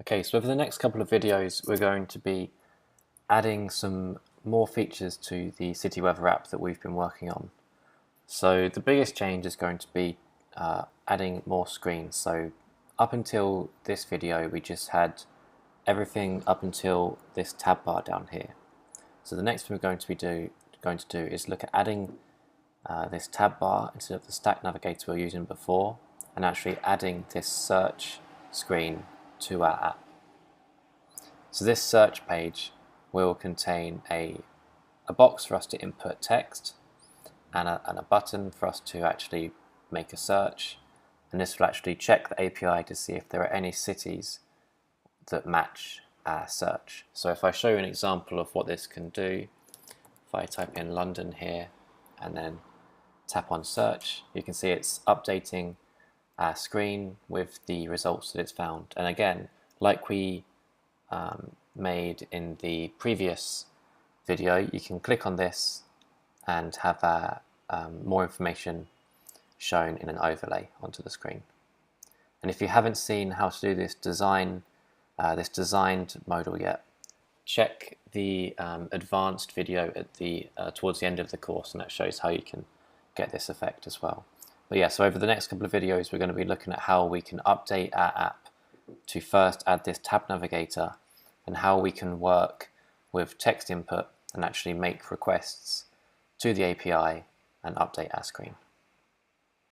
Okay, so over the next couple of videos we're going to be adding some more features to the CityWeather app that we've been working on. So the biggest change is going to be adding more screens. So up until this video we just had everything up until this tab bar down here. So the next thing we're going to do is look at adding this tab bar instead of the stack navigator we were using before, and actually adding this search screen to our app. So this search page will contain a box for us to input text and a button for us to actually make a search, and this will actually check the API to see if there are any cities that match our search. So if I show you an example of what this can do, if I type in London here and then tap on search, you can see it's updating our screen with the results that it's found. And again, like we made in the previous video, you can click on this and have more information shown in an overlay onto the screen. And if you haven't seen how to do this designed modal yet, check the advanced video at the towards the end of the course, and that shows how you can get this effect as well. But yeah, so over the next couple of videos we're going to be looking at how we can update our app to first add this tab navigator, and how we can work with text input and actually make requests to the API and update our screen.